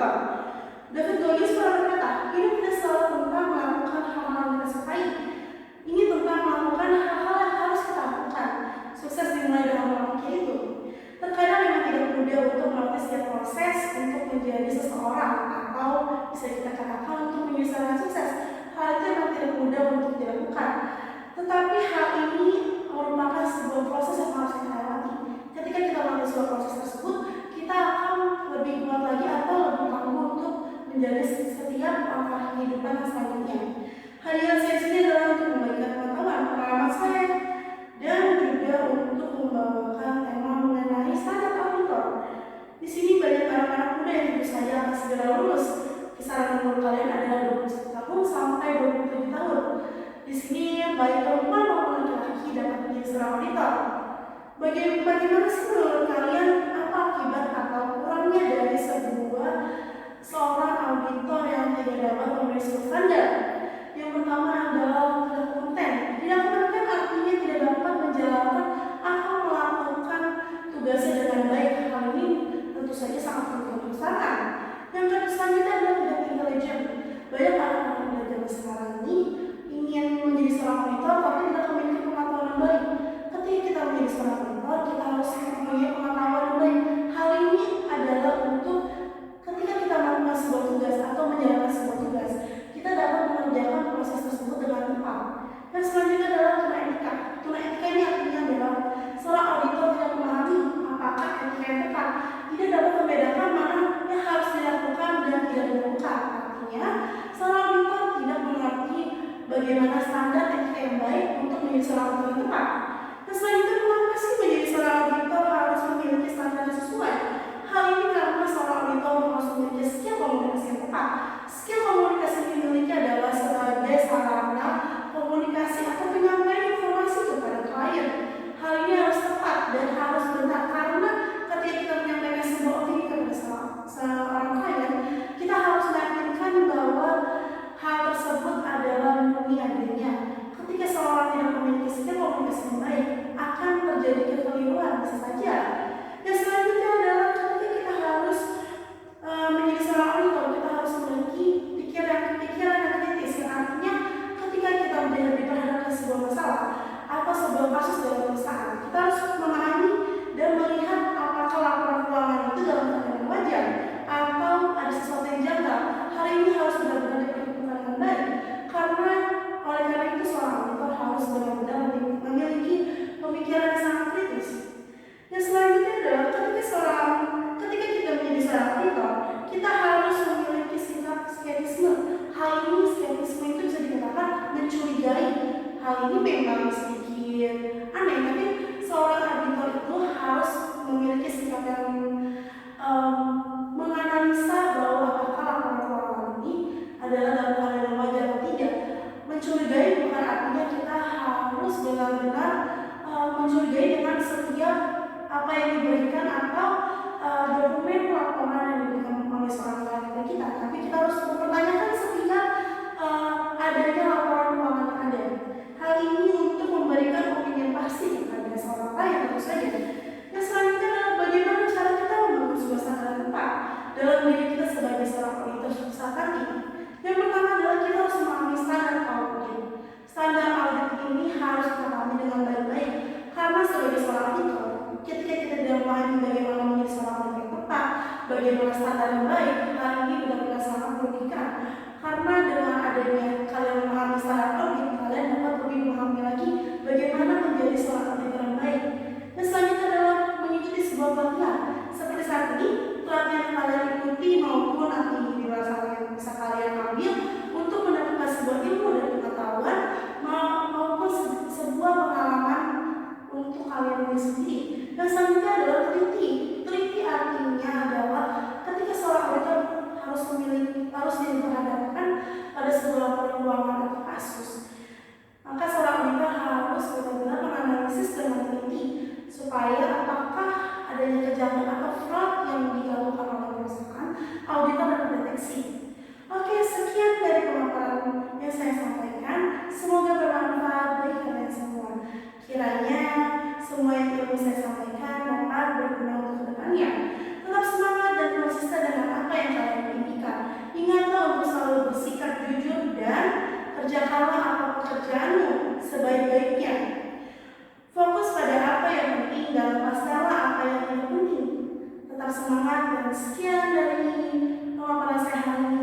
auditor. David Goggins pernah berkata, hidup tidak selalu tentang melakukan hal-hal yang kita sukai. Ini tentang melakukan hal-hal yang harus kita lakukan. Sukses dimulai dengan pola pikir itu. Terkadang memang tidak mudah untuk melalui setiap proses untuk menjadi seseorang, atau bisa kita katakan untuk menjadi seorang sukses. Hal itu memang tidak mudah untuk dilakukan. Tetapi hal ini merupakan sebuah proses yang harus kita lewati. Ketika kita melalui sebuah proses tersebut, kita akan lebih kuat lagi atau lebih tangguh untuk menjadi setiap langkah kehidupan selanjutnya. Hadiah saya sini adalah untuk membagikan pengetahuan pengalaman saya dan juga untuk membawakan tema mengenai standar auditor. Di sini banyak anak-anak muda yang tentu saja akan segera lulus. Kisaran umur kalian adalah 21 tahun sampai 27 tahun. Di sini baik perempuan maupun laki-laki dapat menjadi seorang auditor. Bagaimana sih menurut kalian apa akibat atau kurangnya dari seorang auditor yang tidak dapat memenuhi standar? Yang pertama adalah tidak kompeten. Tidak kompeten artinya tidak dapat menjalankan atau melakukan tugasnya dengan baik. Hal ini tentu saja sangat penting untuk perusahaan. Yang kedua selanjutnya adalah tidak intelijen. Banyak anak-anak muda zaman sekarang ini ingin menjadi seorang auditor tapi tidak memiliki pengetahuan yang baik. Ketika kita menjadi seorang auditor, kita harus mempunyai pengetahuan yang baik. Hal ini adalah untuk ketika kita melakukan sebuah tugas atau menjalankan sebuah tugas, kita dapat mengerjakan proses tersebut dengan tepat. Dan selanjutnya adalah tuna etika. Tuna etika ini artinya adalah seorang auditor tidak memahami apakah etika yang tepat. Tidak dapat membedakan mana yang harus dilakukan dan tidak dilakukan. Artinya, seorang auditor tidak mengerti bagaimana standar etika yang baik untuk menjadi seorang auditor yang tepat. Dan selanjutnya, mengapa sih menjadi seorang auditor harus memiliki standar yang sesuai? Hal ini karena seorang auditor harus memiliki skill komunikasi yang tepat. Skill komunikasi yang dimiliki adalah sebagai sarana komunikasi atau penyampaian informasi kepada klien. Hal ini harus tepat dan harus benar karena ketika kita menyampaikan sebuah opini kepada seorang klien, kita harus meyakinkan bahwa hal tersebut adalah murni adanya. Ketika seorang tidak memiliki skill komunikasi yang baik, akan terjadi kekeliruan bisa saja. Yang selanjutnya adalah ketika kita harus menjadi seorang auditor, kita harus memiliki pikiran yang kritis. Yang artinya ketika kita berhadapan sebuah masalah atau sebuah kasus dalam perusahaan, kita harus memahami dan melihat apakah laporan keuangan itu dalam keadaan wajar atau ada sesuatu yang janggal. Hal ini harus benar-benar diperhitungkan dengan baik oleh karena itu seorang auditor harus benar-benar memiliki pemikiran yang sangat kritis. Yang selanjutnya adalah ketika kita menjadi seorang auditor, kita harus memiliki sikap skeptisisme. Hal ini skeptisisme itu bisa dikatakan mencurigai. Hal ini memang sedikit aneh, tapi seorang auditor itu harus memiliki sikap yang menganalisa bahwa apakah laporan keuangan ini adalah dalam keadaan yang wajar atau tidak. Mencurigai bukan artinya kita harus benar-benar mencurigai dengan setiap apa yang diberikan atau dokumen laporan yang diberikan oleh seorang klien kepada kita, tapi kita harus mempertanyakan setiap adanya laporan keuangan yang ada. Hal ini untuk memberikan opini yang pasti kepada seorang klien tentu saja. Yang selanjutnya adalah bagaimana cara kita membangun sebuah standar tepat dalam diri kita sebagai seorang auditor saat ini. Yang pertama adalah kita harus memahami standar audit. Standar audit ini harus kita pahami dengan baik-baik karena sebagai seorang auditor, ketika kita tidak memahami bagaimana menjadi seorang auditor yang tepat, bagaimana standar yang baik, hal ini benar-benar sangat merugikan. Karena dengan adanya kalian memahami standar audit, kalian dapat lebih memahami lagi bagaimana menjadi seorang auditor yang baik. Dan selanjutnya adalah mengikuti sebuah pelatihan. Seperti saat ini, pelatihan yang kalian ikuti maupun nanti di luar sana yang bisa kalian ambil untuk mendapatkan sebuah ilmu dan pengetahuan maupun sebuah pengalaman untuk kalian sendiri. Dan selanjutnya adalah teliti. Teliti artinya adalah ketika seorang auditor harus diperhadapkan semangat dan sekian dari penasehat hari ini.